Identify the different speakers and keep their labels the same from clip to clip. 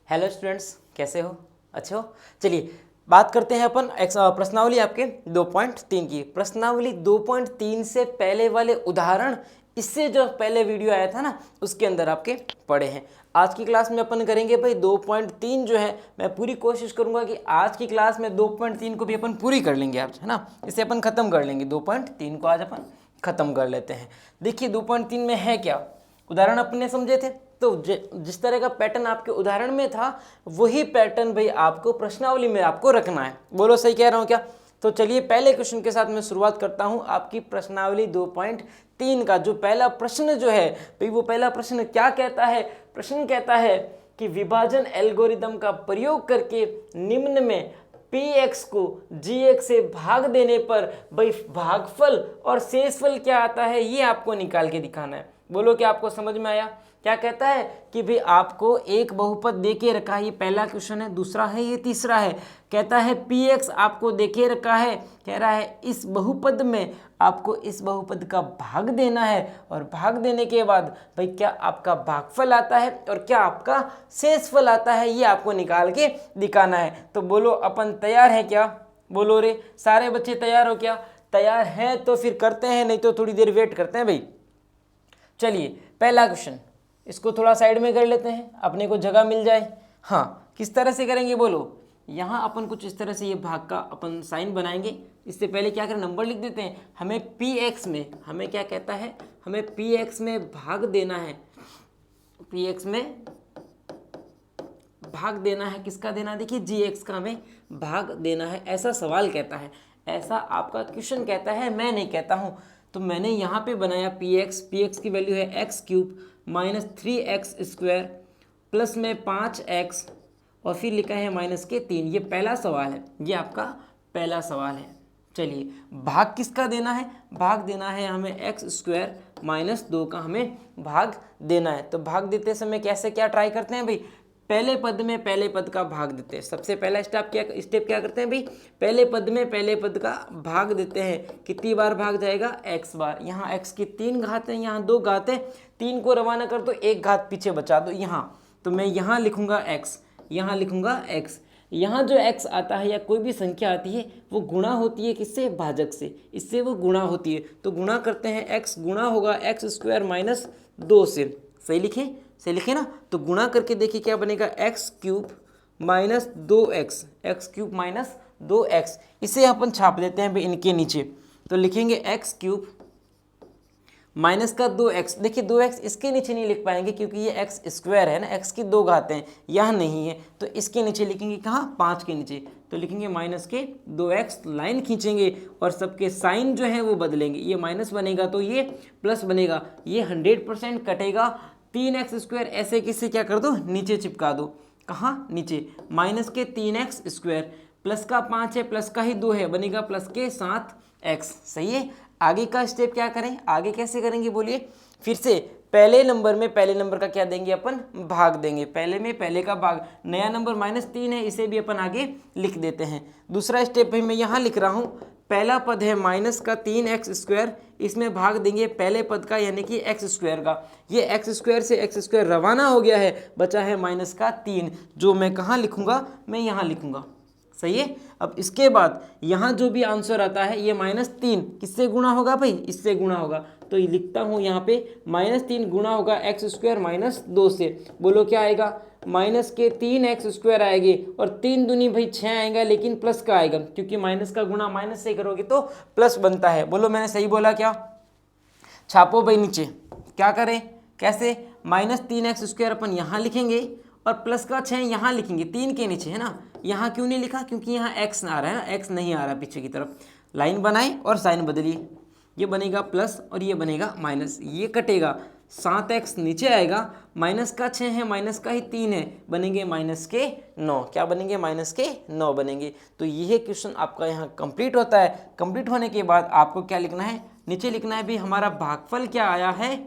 Speaker 1: Hello students, कैसे हो? अच्छे हो? चलिए बात करते हैं अपन प्रश्नावली आपके 2.3 की। प्रश्नावली 2.3 से पहले वाले उदाहरण इससे जो पहले वीडियो आया था ना, उसके अंदर आपके पढ़े हैं। आज की क्लास में अपन करेंगे भाई 2.3 जो है, मैं पूरी कोशिश करूंगा कि आज की क्लास में 2.3 को भी अपन पूरी कर लेंगे आज, है ना। इसे अपन खत्म कर लेंगे, 2.3 को आज अपन खत्म कर लेते हैं। देखिए 2.3 में है क्या, उदाहरण अपने समझे थे, तो जिस तरह का पैटर्न आपके उदाहरण में था वही पैटर्न भाई आपको प्रश्नावली में आपको रखना है। बोलो सही कह रहा हूं क्या? तो चलिए पहले क्वेश्चन के साथ मैं शुरुआत करता हूं आपकी प्रश्नावली 2.3 का। जो पहला प्रश्न जो है भाई, वो पहला प्रश्न क्या कहता है? प्रश्न कहता है कि विभाजन एल्गोरिदम का प्रयोग करके निम्न में px को gx से भाग देने पर भाई भागफल और शेषफल क्या आता है, ये आपको निकाल के दिखाना है। बोलो क्या आपको समझ में आया? क्या कहता है कि भाई आपको एक बहुपद दे के रखा है, ये पहला क्वेश्चन है, दूसरा है, ये तीसरा है। कहता है px आपको दे के रखा है, कह रहा है इस बहुपद में आपको इस बहुपद का भाग देना है, और भाग देने के बाद भाई क्या आपका भागफल आता है और क्या आपका शेषफल आता है, ये आपको निकाल के दिखाना है। तो बोलो अपन तैयार है क्या? बोलो रे सारे बच्चे तैयार हो क्या? तैयार हैं तो फिर करते हैं, नहीं तो थोड़ी देर वेट करते हैं भाई। चलिए पहला क्वेश्चन, इसको थोड़ा साइड में कर लेते हैं, अपने को जगह मिल जाए। हाँ, किस तरह से करेंगे बोलो? यहाँ अपन कुछ इस तरह से ये भाग का अपन साइन बनाएंगे। इससे पहले क्या करें, नंबर लिख देते हैं। हमें px में, हमें क्या कहता है, हमें px में भाग देना है। px में भाग देना है, किसका देना है? देखिए gx का हमें भाग देना है, ऐसा सवाल कहता है, ऐसा आपका क्वेश्चन कहता है, मैं नहीं कहता हूँ। तो मैंने यहाँ पे बनाया px की वैल्यू है x³ माइनस 3x² प्लस में 5x और फिर लिखा है माइनस के 3। ये पहला सवाल है, ये आपका पहला सवाल है। चलिए भाग किसका देना है? भाग देना है हमें x² माइनस 2 का हमें भाग देना है। तो भाग देते समय कैसे क्या ट्राई करते हैं भाई? पहले पद में पहले पद का भाग देते हैं। सबसे पहला स्टेप क्या करते हैं भाई? पहले पद में पहले पद का भाग देते हैं। कितनी बार भाग जाएगा? x बार। यहाँ x की 3 घात है, यहाँ 2 घात है, 3 को रवाना कर दो, 1 घात पीछे बचा दो यहाँ। तो मैं यहाँ लिखूंगा x, यहाँ लिखूंगा x। यहाँ जो x आता है या कोई भी संख्या आती है वो गुणा होती है किससे? भाजक से, इससे वो गुणा होती है। तो गुणा करते हैं, x गुणा होगा x² माइनस 2 से। सही लिखे? सही लिखे ना? तो गुणा करके देखिए क्या बनेगा, x³ minus 2x, x³ minus 2x। इसे अपन छाप देते हैं भाई इनके नीचे। तो लिखेंगे x³ माइनस का 2x। देखिए 2x इसके नीचे नहीं लिख पाएंगे क्योंकि ये x² है ना, x की 2 घातें हैं, यह नहीं है। तो इसके नीचे लिखेंगे कहाँ? 5 के नीचे। तो लिखेंगे माइनस के 2x, लाइन खींचेंगे और सबके साइन जो है वो बदलेंगे। ये माइनस बनेगा तो ये प्लस बनेगा, ये 100% कटेगा। 3x² ऐसे किसे क्या कर दो? नीचे चिपका दो। कहाँ? नीचे। माइनस के 3x² प्लस का 5 है, प्लस का ही 2 है, बनेगा प्लस के 7x। सही है? आगे का स्टेप क्या करें? आगे कैसे करेंगे बोलिए? फिर से पहले नंबर में पहले नंबर का क्या देंगे अपन? भाग देंगे। पहले में पहले का भाग, नया नंबर -3 है, इसे भी अपन आगे लिख देते हैं। दूसरा स्टेप भी मैं यहाँ लिख रहा हूँ। पहला पद है माइनस का 3x², इसमें भाग देंगे पहले पद का यानी कि x² का। ये x² से x² रवाना हो गया है, बचा है माइनस का 3, जो मैं कहाँ लिखूंगा? मैं यहाँ लिखूंगा। सही है? अब इसके बाद यहाँ जो भी आंसर आता है ये -3 किससे गुणा होगा भाई? इससे गुणा होगा। तो ये लिखता हूँ यहाँ पे -3 गुणा होगा x² माइनस 2 से। बोलो क्या आएगा? माइनस के 3x² आएगी और 3 दूनी भाई 6 आएगा, लेकिन प्लस का आएगा क्योंकि माइनस का गुणा माइनस से करोगे तो प्लस बनता है। बोलो मैंने सही बोला क्या? छापो भाई नीचे। क्या करें? कैसे? -3x² अपन यहाँ लिखेंगे और प्लस का 6 यहाँ लिखेंगे, 3 के नीचे है ना। यहाँ क्यों नहीं लिखा? क्योंकि यहाँ x आ रहा है ना, x नहीं आ रहा पीछे की तरफ। लाइन बनाए और साइन बदलिए, ये बनेगा प्लस और ये बनेगा माइनस, ये कटेगा, 7x नीचे आएगा, माइनस का 6 है, माइनस का ही 3 है, बनेंगे माइनस के 9। क्या बनेंगे? माइनस के 9 बनेंगे। तो यह क्वेश्चन आपका यहाँ कंप्लीट होता है। कंप्लीट होने के बाद आपको क्या लिखना है? नीचे लिखना है भी हमारा भागफल क्या आया है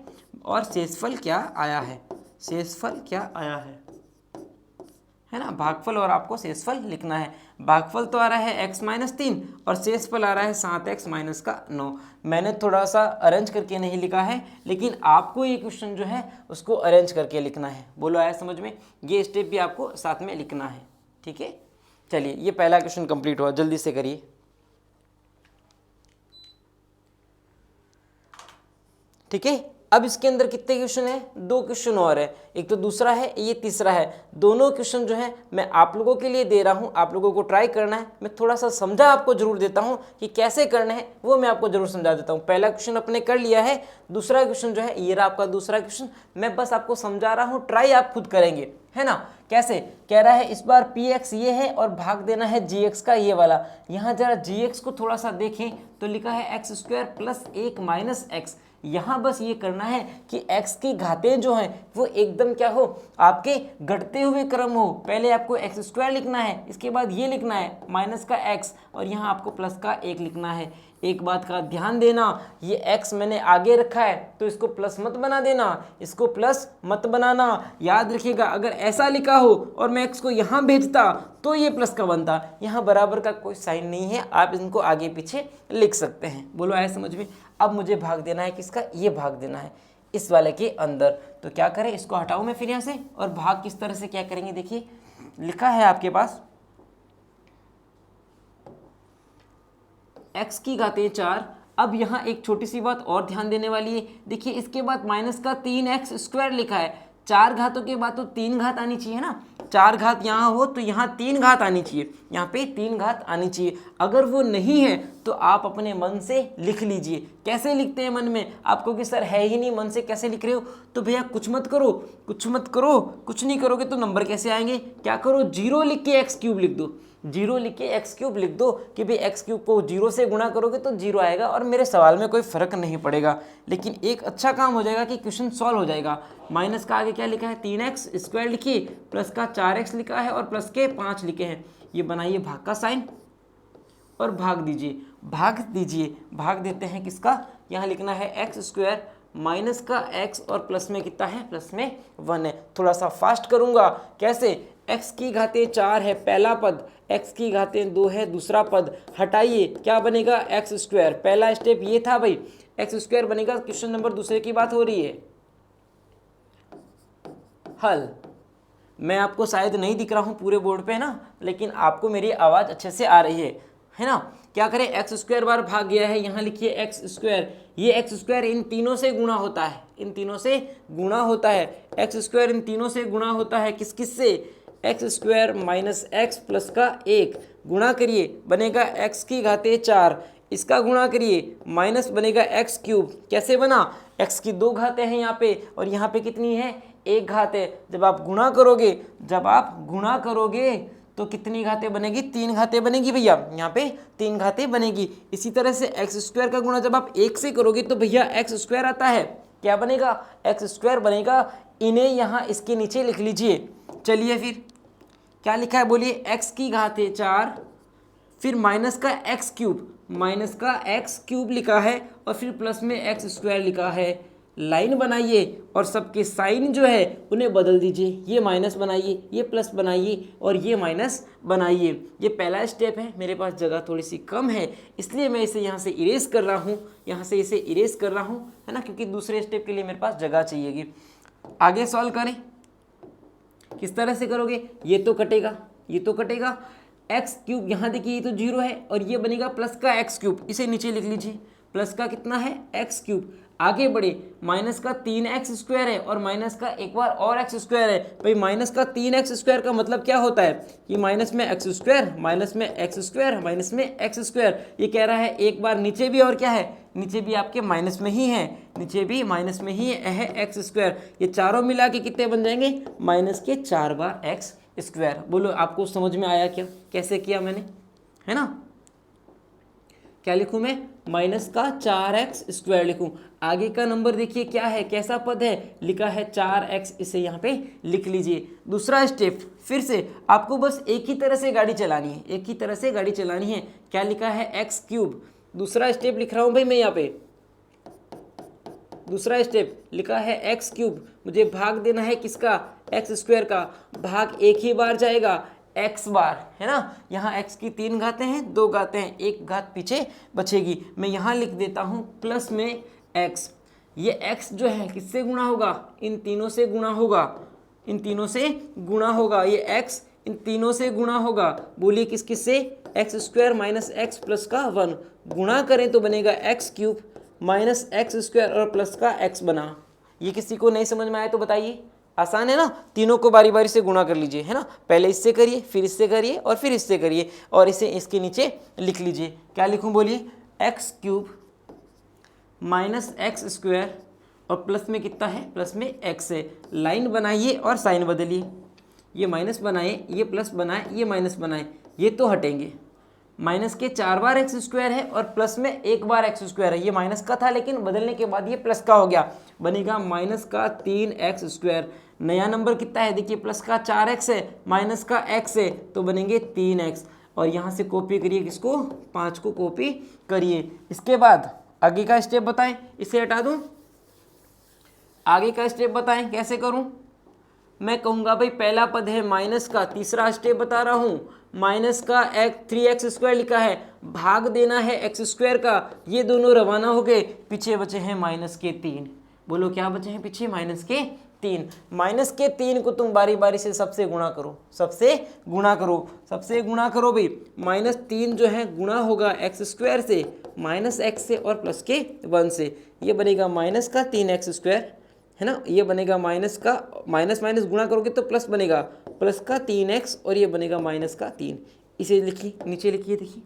Speaker 1: और शेषफल क्या आया है। शेषफल क्या आया है? है ना, भागफल और आपको शेषफल लिखना है। भागफल तो आ रहा है x-3 और शेषफल आ रहा है 7x-9। मैंने थोड़ा सा अरेंज करके नहीं लिखा है, लेकिन आपको ये क्वेश्चन जो है उसको अरेंज करके लिखना है। बोलो आया समझ में? ये स्टेप भी आपको साथ में लिखना है, ठीक है। चलिए ये पहला क्वेश्चन कंप्लीट हुआ, जल्दी से करिए। ठीक है, अब इसके अंदर कितने क्वेश्चन है? 2 क्वेश्चन और है, एक तो दूसरा है, ये तीसरा है। दोनों क्वेश्चन जो है मैं आप लोगों के लिए दे रहा हूँ, आप लोगों को ट्राई करना है। मैं थोड़ा सा समझा आपको जरूर देता हूँ कि कैसे करना है, वो मैं आपको जरूर समझा देता हूँ। पहला क्वेश्चन अपने कर लिया है, दूसरा क्वेश्चन जो है ये रहा आपका दूसरा क्वेश्चन। मैं बस आपको समझा रहा हूँ, ट्राई आप खुद करेंगे, है ना। कैसे कह रहा है, इस बार px ये है और भाग देना है gx का ये वाला। यहाँ जरा gx को थोड़ा सा देखें तो लिखा है x² + 1 - x। यहाँ बस ये करना है कि x की घातें जो हैं वो एकदम क्या हो, आपके घटते हुए क्रम हो। पहले आपको x² लिखना है, इसके बाद ये लिखना है माइनस का x और यहाँ आपको प्लस का 1 लिखना है। एक बात का ध्यान देना, ये x मैंने आगे रखा है तो इसको प्लस मत बना देना, इसको प्लस मत बनाना। याद रखिएगा, अगर ऐसा लिखा हो और मैं x को यहाँ भेजता तो ये प्लस का बनता। यहाँ बराबर का कोई साइन नहीं है, आप इनको आगे पीछे लिख सकते हैं। बोलो आया समझ में? अब मुझे भाग देना है किसका? ये भाग देना है इस वाले के अंदर। तो क्या करें, इसको हटाऊं मैं फिर यहाँ से, और भाग किस तरह से क्या करेंगे, देखिए लिखा है आपके पास x की घातें 4। अब यहाँ एक छोटी सी बात और ध्यान देने वाली है, देखिए इसके बाद माइनस का 3x² लिखा है। 4 घातों के बाद तो 3 घात आनी चाहिए ना, 4 घात यहाँ हो तो यहाँ 3 घात आनी चाहिए, यहाँ पे 3 घात आनी चाहिए। अगर वो नहीं है तो आप अपने मन से लिख लीजिए। कैसे लिखते हैं मन में? आपको कि सर है ही नहीं, मन से कैसे लिख रहे हो? तो भैया कुछ मत करो, कुछ मत करो, कुछ नहीं करोगे तो नंबर कैसे आएंगे? क्या करो, 0 लिख के x³ लिख दो, 0 लिख के x³ लिख दो कि भाई x³ को 0 से गुणा करोगे तो 0 आएगा और मेरे सवाल में कोई फर्क नहीं पड़ेगा। लेकिन एक अच्छा काम हो जाएगा कि क्वेश्चन सॉल्व हो जाएगा। माइनस का आगे क्या लिखा है, 3x² लिखिए, प्लस का 4x लिखा है और प्लस के 5 लिखे हैं। ये बनाइए भाग का साइन और भाग दीजिए, भाग दीजिए। भाग देते हैं किसका? यहाँ लिखना है x² माइनस का x और प्लस में कितना है, प्लस में 1 है। थोड़ा सा फास्ट करूंगा, कैसे? x की घातें 4 है पहला पद, x की घातें 2 है दूसरा पद, हटाइए क्या बनेगा, x²। पहला स्टेप ये था भाई, x² बनेगा। क्वेश्चन नंबर दूसरे की बात हो रही है, हल। मैं आपको शायद नहीं दिख रहा हूँ पूरे बोर्ड पे ना, लेकिन आपको मेरी आवाज़ अच्छे से आ रही है ना। क्या करें, x² बार भाग गया है, यहाँ लिखिए x²। ये x² इन तीनों से गुणा होता है, इन तीनों से गुणा होता है। x² इन तीनों से गुणा होता है, किस किस से? x² माइनस x प्लस का 1 गुणा करिए, बनेगा x की घातें 4। इसका गुणा करिए, माइनस बनेगा x³। कैसे बना? x की 2 घातें हैं यहाँ पे और यहाँ पे कितनी है, 1 घात है। जब आप गुणा करोगे तो कितनी घातें बनेगी, 3 घातें बनेगी भैया, यहाँ पे 3 घातें बनेगी। इसी तरह से x² का गुणा जब आप 1 से करोगे तो भैया x² आता है, क्या बनेगा, x² बनेगा। इन्हें यहाँ इसके नीचे लिख लीजिए। चलिए फिर क्या लिखा है बोलिए, x की घातें 4, फिर माइनस का x³ माइनस का x³ लिखा है और फिर प्लस में x² लिखा है। लाइन बनाइए और सबके साइन जो है उन्हें बदल दीजिए, ये माइनस बनाइए, ये प्लस बनाइए और ये माइनस बनाइए। ये पहला स्टेप है। मेरे पास जगह थोड़ी सी कम है इसलिए मैं इसे यहाँ से इरेज कर रहा हूँ, यहाँ से इसे इरेज कर रहा हूँ, है ना, क्योंकि दूसरे स्टेप के लिए मेरे पास जगह चाहिएगी। आगे सॉल्व करें, किस तरह से करोगे, ये तो कटेगा, ये तो कटेगा। x³ यहाँ देखिए ये तो 0 है और ये बनेगा प्लस का x³, इसे नीचे लिख लीजिए। प्लस का कितना है, x³। आगे बढ़े, माइनस का 3x² है और माइनस का एक बार और x² है। भाई माइनस का 3x² का मतलब क्या होता है, ये माइनस में x², माइनस में x², माइनस में x²। ये कह रहा है एक बार नीचे भी, और क्या है, नीचे भी आपके माइनस में ही है, नीचे भी माइनस में ही है x²। ये चारों मिला के कितने बन जाएंगे, माइनस के 4 बार x²। बोलो आपको समझ में आया क्या, कैसे किया मैंने, है ना। क्या लिखूं मैं, माइनस का 4x² लिखूं। आगे का नंबर देखिए क्या है, कैसा पद है, लिखा है 4x, इसे यहाँ पे लिख लीजिए। दूसरा स्टेप, फिर से आपको बस एक ही तरह से गाड़ी चलानी है, एक ही तरह से गाड़ी चलानी है। क्या लिखा है, x³ दूसरा स्टेप लिख रहा हूं भाई मैं यहाँ पे, दूसरा स्टेप लिखा है x³। मुझे भाग देना है किसका, एक्स स्क्वायर का भाग एक ही बार जाएगा एक्स बार, है ना। यहाँ एक्स की 3 घातें हैं, 2 घातें हैं, 1 घात पीछे बचेगी। मैं यहाँ लिख देता हूँ प्लस में एक्स। ये एक्स जो है किससे गुणा होगा, इन तीनों से गुणा होगा, इन तीनों से गुणा होगा। ये एक्स इन तीनों से गुणा होगा। बोलिए किस किस से, x square minus x plus का 1 गुणा करें तो बनेगा x cube minus x square और प्लस का एक्स बना। ये किसी को नहीं समझ में आए तो बताइए, आसान है ना। तीनों को बारी बारी से गुणा कर लीजिए, है ना। पहले इससे करिए, फिर इससे करिए और फिर इससे करिए और इसे इसके नीचे लिख लीजिए। क्या लिखूं बोलिए, x cube minus x square और प्लस में कितना है, प्लस में एक्स है। लाइन बनाइए और साइन बदलिए, ये माइनस बनाए, ये प्लस बनाए, ये माइनस बनाए, ये तो हटेंगे। माइनस के 4 बार एक्स स्क्वायर है और प्लस में 1 बार एक्स स्क्वायर है। ये माइनस का था लेकिन बदलने के बाद ये प्लस का हो गया, बनेगा माइनस का 3x स्क्वायर। नया नंबर कितना है देखिए, प्लस का 4x है, माइनस का x है, तो बनेंगे 3x। और यहाँ से कॉपी करिए किसको, 5 को कॉपी करिए। इसके बाद आगे का स्टेप बताएं, इसे हटा दूं, आगे का स्टेप बताएं कैसे करूं। मैं कहूँगा भाई पहला पद है माइनस का, तीसरा स्टेप बता रहा हूँ, माइनस का 3x स्क्वायर लिखा है, भाग देना है एक्स स्क्वायर का। ये दोनों रवाना हो गए, पीछे बचे हैं माइनस के 3। बोलो क्या बचे हैं पीछे, माइनस के 3। माइनस के 3 को तुम बारी बारी से सबसे गुणा करो, सबसे गुणा करो, सबसे गुणा करो भाई। माइनस 3 जो है गुणा होगा एक्स स्क्वायर से, माइनस एक्स से और प्लस के 1 से। ये बनेगा माइनस का 3x स्क्वायर, है ना। ये बनेगा माइनस का, माइनस माइनस गुणा करोगे तो प्लस बनेगा, प्लस का 3x और ये बनेगा माइनस का 3। इसे लिखिए, नीचे लिखिए, देखिए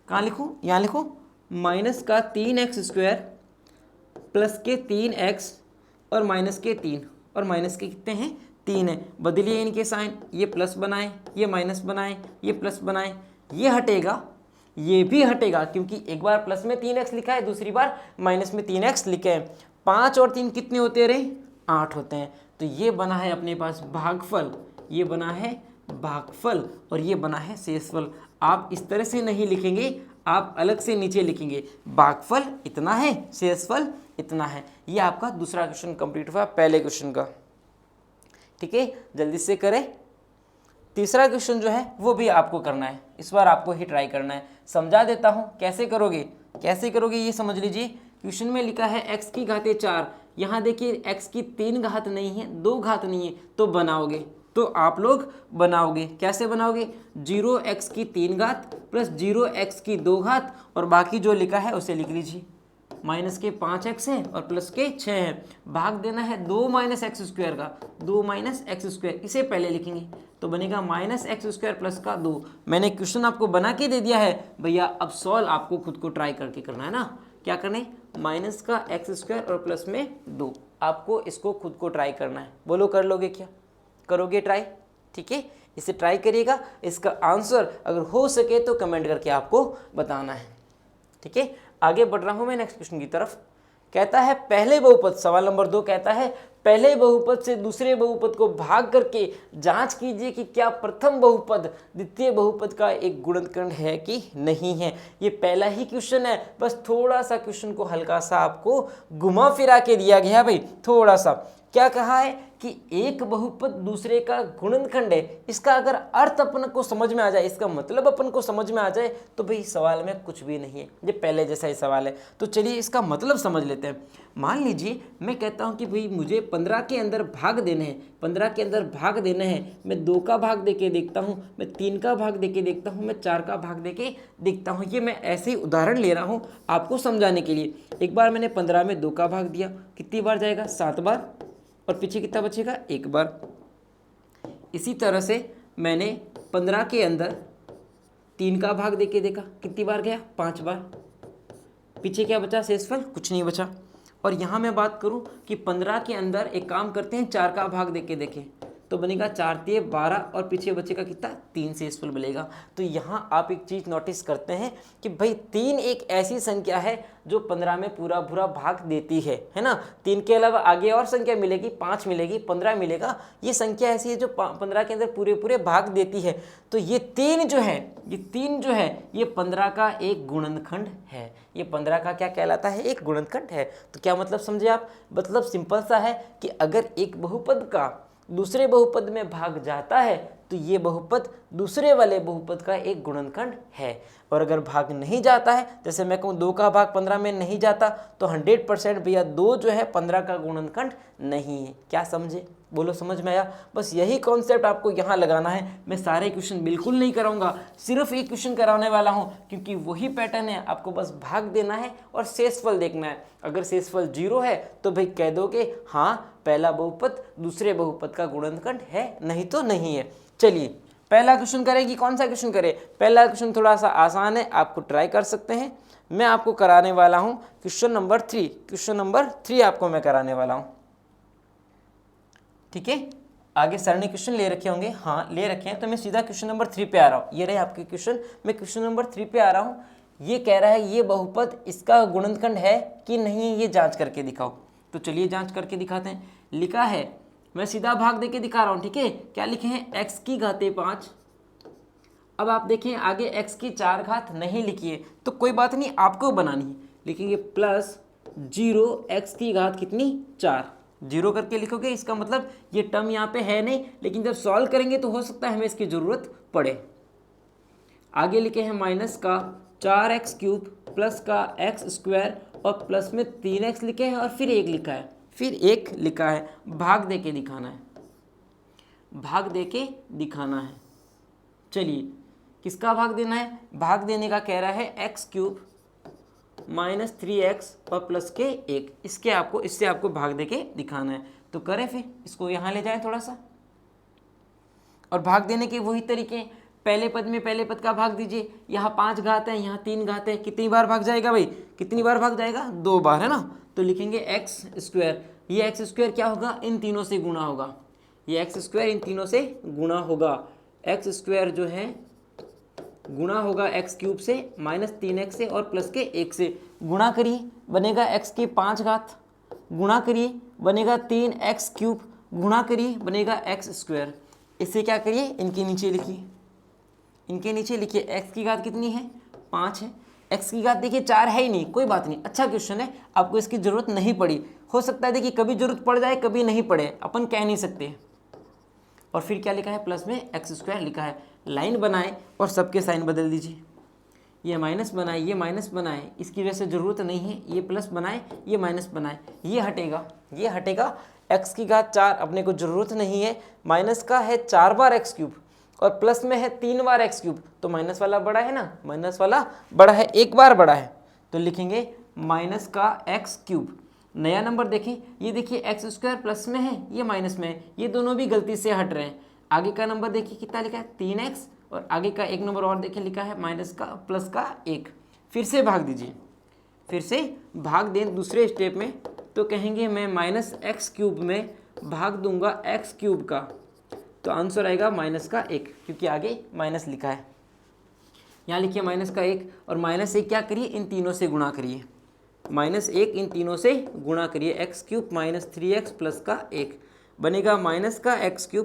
Speaker 1: कहाँ लिखूँ, यहाँ लिखो, माइनस का 3x स्क्वायर प्लस के 3x और माइनस के 3 और माइनस के कितने हैं, 3 है। बदलिए इनके साइन, ये प्लस बनाए, ये माइनस बनाए, ये प्लस बनाए, ये हटेगा, ये भी हटेगा क्योंकि एक बार प्लस में 3x लिखा है, दूसरी बार माइनस में 3x लिखे हैं। 5 और 3 कितने होते रहे, 8 होते हैं। तो ये बना है अपने पास भागफल, ये बना है भागफल और ये बना है शेषफल। आप इस तरह से नहीं लिखेंगे, आप अलग से नीचे लिखेंगे, भागफल इतना है, शेषफल इतना है। ये आपका दूसरा क्वेश्चन कंप्लीट हुआ पहले क्वेश्चन का, ठीक है। जल्दी से करें। तीसरा क्वेश्चन जो है वो भी आपको करना है, इस बार आपको ही ट्राई करना है। समझा देता हूँ कैसे करोगे, कैसे करोगे ये समझ लीजिए। क्वेश्चन में लिखा है x की घातें 4, यहाँ देखिए x की 3 घात नहीं है, 2 घात नहीं है, तो बनाओगे, तो आप लोग बनाओगे, कैसे बनाओगे, 0x की 3 घात प्लस 0x की 2 घात और बाकी जो लिखा है उसे लिख लीजिए। माइनस के 5x है और प्लस के 6 है, भाग देना है 2 माइनस एक्स स्क्वायर का, 2 माइनस एक्स स्क्वायर, इसे पहले लिखेंगे तो बनेगा माइनस एक्स स्क्वायर प्लस का 2। मैंने क्वेश्चन आपको बना के दे दिया है भैया, अब सॉल्व आपको खुद को ट्राई करके करना है ना। क्या करना है, माइनस का एक्स स्क्वायर और प्लस में 2, आपको इसको खुद को ट्राई करना है। बोलो कर लोगे क्या, करोगे ट्राई, ठीक है। इसे ट्राई करिएगा, इसका आंसर अगर हो सके तो कमेंट करके आपको बताना है, ठीक है। आगे बढ़ रहा हूं मैं नेक्स्ट क्वेश्चन की तरफ। कहता है पहले बहुपद, सवाल नंबर 2 कहता है पहले बहुपद से दूसरे बहुपद को भाग करके जांच कीजिए कि क्या प्रथम बहुपद द्वितीय बहुपद का एक गुणनखंड है कि नहीं है। ये पहला ही क्वेश्चन है, बस थोड़ा सा क्वेश्चन को हल्का सा आपको घुमा फिरा के दिया गया भाई, थोड़ा सा। क्या कहा है कि एक बहुपद दूसरे का गुणनखंड है। इसका अगर अर्थ अपन को समझ में आ जाए, इसका मतलब अपन को समझ में आ जाए तो भाई सवाल में कुछ भी नहीं है, ये पहले जैसा ही सवाल है। तो चलिए इसका मतलब समझ लेते हैं। मान लीजिए मैं कहता हूं कि भाई मुझे 15 के अंदर भाग देने हैं, 15 के अंदर भाग देना है। मैं 2 का भाग देके देखता हूं, मैं 3 का भाग देके देखता हूं, मैं 4 का भाग देके देखता हूं। ये मैं ऐसे ही उदाहरण ले रहा हूं आपको समझाने के लिए। एक बार मैंने 15 में 2 का भाग दिया, कितनी बार जाएगा, 7 बार, और पीछे कितना बचेगा, 1 बार। इसी तरह से मैंने 15 के अंदर 3 का भाग देके देखा, कितनी बार गया, 5 बार। पीछे क्या बचा, शेषफल कुछ नहीं बचा। और यहाँ मैं बात करूँ कि 15 के अंदर एक काम करते हैं, 4 का भाग देके देखें तो बनेगा 4 तिये 12 और पीछे बचेगा कितना, 3 शेषफल मिलेगा। तो यहाँ आप एक चीज़ नोटिस करते हैं कि भाई 3 एक ऐसी संख्या है जो 15 में पूरा भूरा भाग देती है ना। 3 के अलावा आगे और संख्या मिलेगी, 5 मिलेगी, 15 मिलेगा। ये संख्या ऐसी है जो 15 के अंदर पूरे पूरे भाग देती है। तो ये 3 जो है, ये 3 जो है ये 15 का एक गुणनखंड है। ये 15 का क्या कहलाता है, एक गुणनखंड है। तो क्या मतलब समझे आप, मतलब सिंपल सा है कि अगर एक बहुपद का दूसरे बहुपद में भाग जाता है तो ये बहुपद दूसरे वाले बहुपद का एक गुणनखंड है। और अगर भाग नहीं जाता है, जैसे मैं कहूँ 2 का भाग 15 में नहीं जाता, तो 100% भैया 2 जो है 15 का गुणनखंड नहीं है। क्या समझे? बोलो समझ में आया? बस यही कॉन्सेप्ट आपको यहाँ लगाना है। मैं सारे क्वेश्चन बिल्कुल नहीं कराऊंगा, सिर्फ एक क्वेश्चन कराने वाला हूँ, क्योंकि वही पैटर्न है। आपको बस भाग देना है और शेषफल देखना है। अगर शेषफल 0 है तो भाई कह दोगे हाँ पहला बहुपद दूसरे बहुपद का गुणनखंड है, नहीं तो नहीं है। चलिए पहला क्वेश्चन करेगी, कौन सा क्वेश्चन करे? पहला क्वेश्चन थोड़ा सा आसान है, आपको ट्राई कर सकते हैं। मैं आपको कराने वाला हूँ क्वेश्चन नंबर 3। क्वेश्चन नंबर 3 आपको मैं कराने वाला हूँ, ठीक है। आगे सर ने क्वेश्चन ले रखे होंगे, हाँ ले रखे हैं, तो मैं सीधा क्वेश्चन नंबर 3 पे आ रहा हूँ। ये रहे आपके क्वेश्चन, मैं क्वेश्चन नंबर 3 पे आ रहा हूँ। ये कह रहा है ये बहुपद इसका गुणनखंड है कि नहीं, ये जांच करके दिखाओ। तो चलिए जांच करके दिखाते हैं। लिखा है, मैं सीधा भाग देके दिखा रहा हूँ, ठीक है। क्या लिखे हैं? x की घाते 5। अब आप देखें आगे x की 4 घात नहीं लिखी है, तो कोई बात नहीं, आपको बनानी है। लिखेंगे प्लस 0 x की घात कितनी? 4। 0 करके लिखोगे, इसका मतलब ये टर्म यहाँ पे है नहीं, लेकिन जब सॉल्व करेंगे तो हो सकता है हमें इसकी ज़रूरत पड़े। आगे लिखे हैं माइनस का 4x³ प्लस का x² और प्लस में 3x लिखे हैं और फिर 1 लिखा है, फिर 1 लिखा है। भाग दे के दिखाना है, भाग दे के दिखाना है। चलिए किसका भाग देना है? भाग देने का कह रहा है x³ माइनस 3x और प्लस के 1, इससे आपको भाग दे के दिखाना है। तो करें फिर, इसको यहाँ ले जाएं थोड़ा सा, और भाग देने के वही तरीके। पहले पद में पहले पद का भाग दीजिए। यहाँ 5 घात है, यहाँ 3 घात है, कितनी बार भाग जाएगा भाई? कितनी बार भाग जाएगा? 2 बार, है ना। तो लिखेंगे x²। ये x² क्या होगा? इन तीनों से गुणा होगा। ये x² इन तीनों से गुणा होगा। x² जो है गुणा होगा x³ से, माइनस 3x से और प्लस के 1 से। गुणा करिए, बनेगा x की 5 घात, गुणा करिए बनेगा 3x³, गुणा करिए बनेगा x²। इसे क्या करिए? इनके नीचे लिखिए, इनके नीचे लिखिए। x की घात कितनी है? 5 है। x की घात देखिए 4 है ही नहीं, कोई बात नहीं, अच्छा क्वेश्चन है, आपको इसकी ज़रूरत नहीं पड़ी। हो सकता है देखिए कभी ज़रूरत पड़ जाए, कभी नहीं पड़े, अपन कह नहीं सकते। और फिर क्या लिखा है? प्लस में x² लिखा है। लाइन बनाए और सबके साइन बदल दीजिए। ये माइनस बनाए, ये माइनस बनाए, इसकी वजह से ज़रूरत नहीं है। ये प्लस बनाए, ये माइनस बनाए, ये हटेगा, ये हटेगा। x की घात 4 अपने को ज़रूरत नहीं है। माइनस का है 4 बार x³ और प्लस में है 3 बार x³, तो माइनस वाला बड़ा है ना, माइनस वाला बड़ा है, 1 बार बड़ा है। तो लिखेंगे माइनस का x³। नया नंबर देखें, ये देखिए x² प्लस में है, ये माइनस में है, ये दोनों भी गलती से हट रहे हैं। आगे का नंबर देखिए कितना लिखा है? 3x, और आगे का एक नंबर और देखिए लिखा है माइनस का प्लस का 1। फिर से भाग दीजिए, फिर से भाग दें दूसरे स्टेप में, तो कहेंगे मैं माइनस x³ में भाग दूंगा x³ का, तो आंसर आएगा माइनस का 1, क्योंकि आगे माइनस लिखा है। यहाँ लिखिए माइनस का 1, और माइनस 1 क्या करिए? इन तीनों से गुणा करिए। माइनस 1 इन तीनों से गुणा करिए। x³ माइनस 3x प्लस का 1 बनेगा माइनस का x³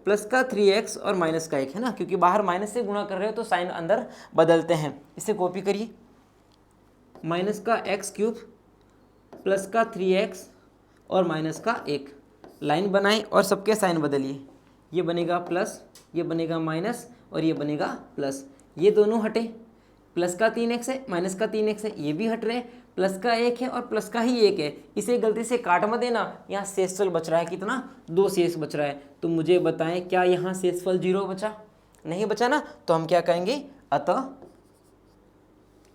Speaker 1: प्लस का 3x और माइनस का 1, है ना, क्योंकि बाहर माइनस से गुणा कर रहे हो तो साइन अंदर बदलते हैं। इसे कॉपी करिए, माइनस का x³ प्लस का 3x और माइनस का 1। लाइन बनाएं और सबके साइन बदलिए। ये बनेगा प्लस, ये बनेगा माइनस और ये बनेगा प्लस। ये दोनों हटे, प्लस का 3x है, माइनस का 3x है, ये भी हट रहे हैं। प्लस का 1 है और प्लस का ही 1 है, इसे गलती से काट मत देना। यहाँ शेषफल बच रहा है कितना? 2 शेष बच रहा है। तो मुझे बताएं क्या यहाँ शेषफल 0 बचा? नहीं बचा ना, तो हम क्या कहेंगे? अतः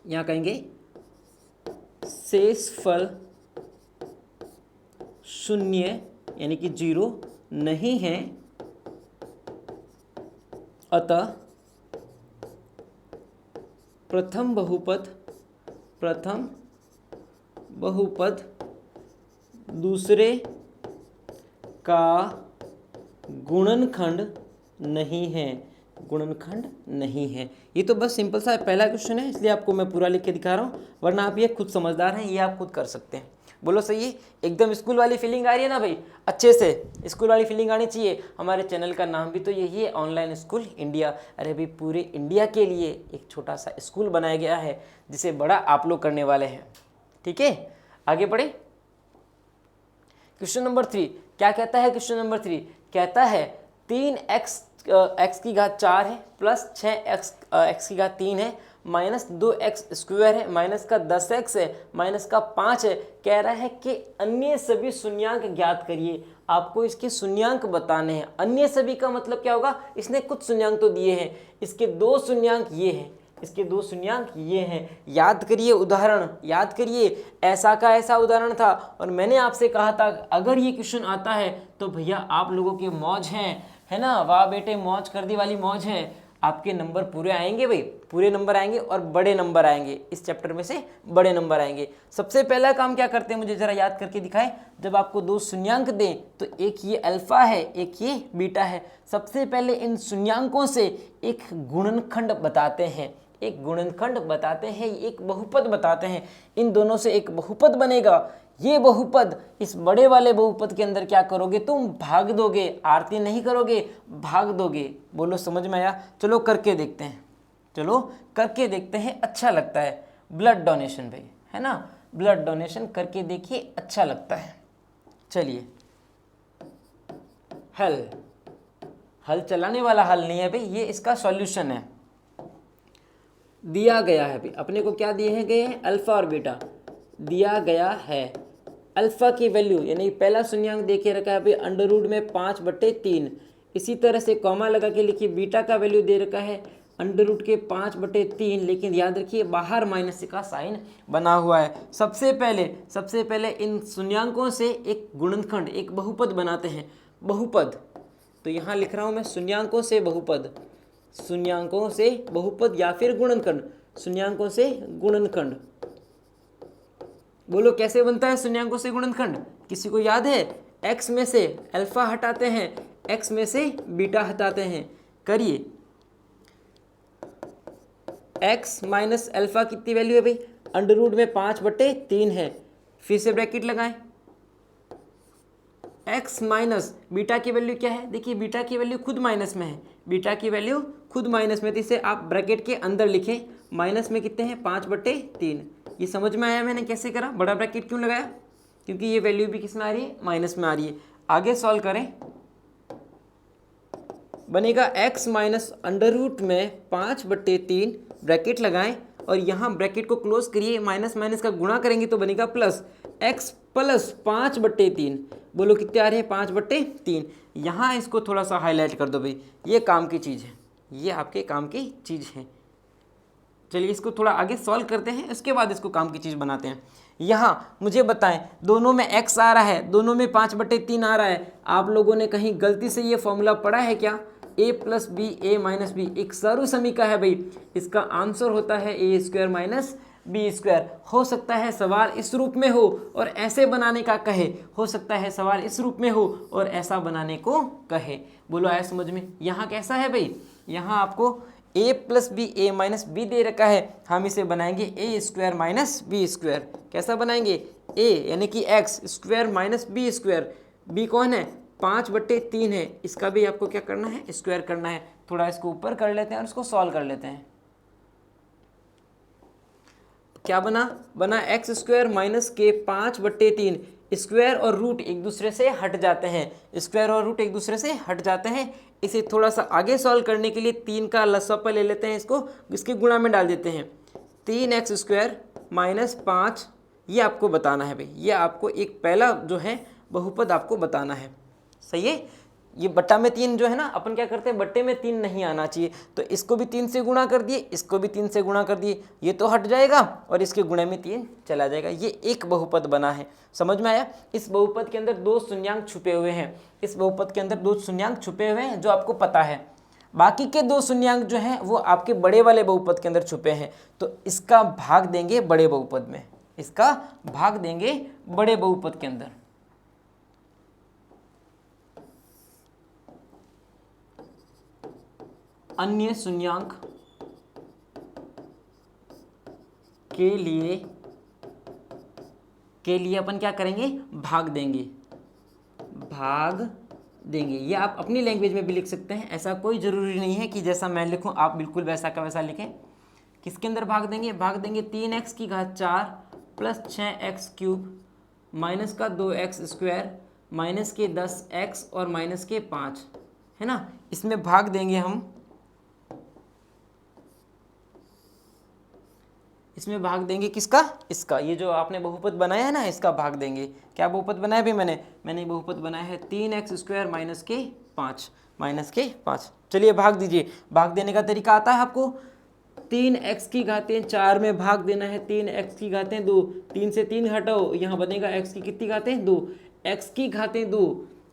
Speaker 1: यहाँ कहेंगे शेषफल 0 यानी कि 0 नहीं है, अतः प्रथम बहुपद दूसरे का गुणनखंड नहीं है, गुणनखंड नहीं है। ये तो बस सिंपल सा पहला क्वेश्चन है, इसलिए आपको मैं पूरा लिख के दिखा रहा हूँ, वरना आप ये खुद समझदार हैं, ये आप खुद कर सकते हैं। बोलो सही है? एकदम स्कूल वाली फीलिंग आ रही है ना भाई? अच्छे से स्कूल वाली फीलिंग आनी चाहिए। हमारे चैनल का नाम भी तो यही है, ऑनलाइन स्कूल इंडिया। अरे भाई पूरे इंडिया के लिए एक छोटा सा स्कूल बनाया गया है, जिसे बड़ा आप लोग करने वाले हैं। ठीक है, आगे बढ़े। क्वेश्चन नंबर 3 क्या कहता है? क्वेश्चन नंबर 3 कहता है 3x की घात 4 है प्लस 6x की घात 3 है माइनस 2x स्क्वायर है माइनस का 10x है माइनस का 5 है। कह रहा है कि अन्य सभी शून्यांक ज्ञात करिए। आपको इसके शून्यांक बताने हैं। अन्य सभी का मतलब क्या होगा, इसने कुछ शून्यांक तो दिए हैं, इसके दो शून्यांक ये हैं, इसके दो शून्यांक ये हैं। याद करिए उदाहरण, याद करिए ऐसा का ऐसा उदाहरण था और मैंने आपसे कहा था अगर ये क्वेश्चन आता है तो भैया आप लोगों की मौज है ना, वाह बेटे मौज कर दी वाली मौज है। आपके नंबर पूरे आएंगे भाई, पूरे नंबर आएंगे और बड़े नंबर आएंगे, इस चैप्टर में से बड़े नंबर आएंगे। सबसे पहला काम क्या करते हैं मुझे जरा याद करके दिखाएं। जब आपको दो शून्यांक दें तो एक ये अल्फा है एक ये बीटा है, सबसे पहले इन शून्यांकों से एक गुणनखंड बताते हैं, एक गुणनखंड बताते हैं, एक बहुपद बताते हैं। इन दोनों से एक बहुपद बनेगा। ये बहुपद इस बड़े वाले बहुपद के अंदर क्या करोगे, तुम भाग दोगे, आरती नहीं करोगे, भाग दोगे। बोलो समझ में आया? चलो करके देखते हैं, चलो करके देखते हैं, अच्छा लगता है। ब्लड डोनेशन भाई, है ना, ब्लड डोनेशन करके देखिए, अच्छा लगता है। चलिए हल, हल चलाने वाला हल नहीं है भाई, ये इसका सॉल्यूशन है। दिया गया है भाई, अपने को क्या दिए गए हैं, अल्फा और बीटा दिया गया है। अल्फा की वैल्यू यानी पहला शून्यांक देखे रखा है भाई अंडर रूट में 5/3। इसी तरह से कॉमा लगा के लिखिए बीटा का वैल्यू दे रखा है अंडर रूट के 5/3, लेकिन याद रखिए बाहर माइनस का साइन बना हुआ है। सबसे पहले इन शून्यांकों से एक गुणनखंड एक बहुपद बनाते हैं। बहुपद तो यहाँ लिख रहा हूँ मैं शून्यांकों से बहुपद, शून्यांकों से बहुपद या फिर गुणनखंड, शून्यांकों से गुणनखंड। बोलो कैसे बनता है शून्यांकों से गुणनखंड, किसी को याद है? x में से अल्फा हटाते हैं, x में से बीटा हटाते हैं, करिए। x माइनस अल्फा कितनी वैल्यू है भाई, अंडर रूट में 5/3 है, फिर से ब्रैकेट लगाएं। x माइनस बीटा की वैल्यू क्या है, देखिए बीटा की वैल्यू खुद माइनस में है, बीटा की वैल्यू खुद माइनस में, तो इसे आप ब्रैकेट के अंदर लिखें। माइनस में कितने हैं, 5/3। ये समझ में आया मैंने कैसे करा, बड़ा ब्रैकेट क्यों लगाया, क्योंकि ये वैल्यू भी किस में आ रही है, माइनस में आ रही है। आगे सॉल्व करें, बनेगा x माइनस अंडर रूट में 5/3, ब्रैकेट लगाएं और यहाँ ब्रैकेट को क्लोज करिए, माइनस माइनस का गुणा करेंगे तो बनेगा प्लस, x प्लस 5/3। बोलो कितने आ रहे हैं, 5/3। यहाँ इसको थोड़ा सा हाईलाइट कर दो भाई, ये काम की चीज़ है, ये आपके काम की चीज़ है। चलिए इसको थोड़ा आगे सॉल्व करते हैं, इसके बाद इसको काम की चीज़ बनाते हैं। यहाँ मुझे बताएं, दोनों में x आ रहा है, दोनों में 5/3 आ रहा है। आप लोगों ने कहीं गलती से ये फॉर्मूला पढ़ा है क्या, a plus B A minus B, एक सर्वसमीका है भाई, इसका आंसर होता है a² माइनस b²। हो सकता है सवाल इस रूप में हो और ऐसे बनाने का कहे, हो सकता है सवाल इस रूप में हो और ऐसा बनाने को कहे। बोलो आया समझ में? यहाँ कैसा है भाई, यहाँ आपको a plus B A minus B दे रखा है, हम इसे बनाएंगे a² माइनस b²। कैसा बनाएंगे, a यानी कि x² माइनस b²। b कौन है, 5/3 है, इसका भी आपको क्या करना है, स्क्वायर करना है। थोड़ा इसको ऊपर कर लेते हैं और इसको सॉल्व कर लेते हैं। क्या बना x² माइनस के 5/3। स्क्वायर और रूट एक दूसरे से हट जाते हैं, स्क्वायर और रूट एक दूसरे से हट जाते हैं। इसे थोड़ा सा आगे सॉल्व करने के लिए 3 का लसपा ले लेते हैं, इसको इसके गुणा में डाल देते हैं। 3x² माइनस 5, ये आपको बताना है भाई, ये आपको एक पहला जो है बहुपद आपको बताना है। सही है, ये बट्टा में 3 जो है ना, अपन क्या करते हैं, बट्टे में 3 नहीं आना चाहिए, तो इसको भी 3 से गुणा कर दिए, इसको भी 3 से गुणा कर दिए, ये तो हट जाएगा और इसके गुणे में 3 चला जाएगा। ये एक बहुपद बना है, समझ में आया? इस बहुपद के अंदर 2 शून्यांक छुपे हुए हैं, इस बहुपद के अंदर 2 शून्यांक छुपे हुए हैं जो आपको पता है। बाकी के 2 शून्यांक जो हैं वो आपके बड़े वाले बहुपद के अंदर छुपे हैं, तो इसका भाग देंगे बड़े बहुपद में, इसका भाग देंगे बड़े बहुपद के अंदर। अन्य शून्यांक के लिए अपन क्या करेंगे, भाग देंगे, ये आप अपनी लैंग्वेज में भी लिख सकते हैं, ऐसा कोई ज़रूरी नहीं है कि जैसा मैं लिखूं आप बिल्कुल वैसा का वैसा लिखें। किसके अंदर भाग देंगे, 3x की घात 4 प्लस 6x³ माइनस का 2x² माइनस के 10x और माइनस के 5, है ना। इसमें भाग देंगे हम, इसमें भाग देंगे किसका, इसका, ये जो आपने बहुपद बनाया है ना, इसका भाग देंगे। क्या बहुपद बनाया भी मैंने बहुपद बनाया है 3x² माइनस के 5, माइनस के 5। चलिए भाग दीजिए। भाग देने का तरीका आता है आपको, 3x की घातें 4 में भाग देना है, 3x की घातें 2, 3 से 3 हटाओ, यहाँ बनेगा x की कितनी घातें 2, x की घातें 2,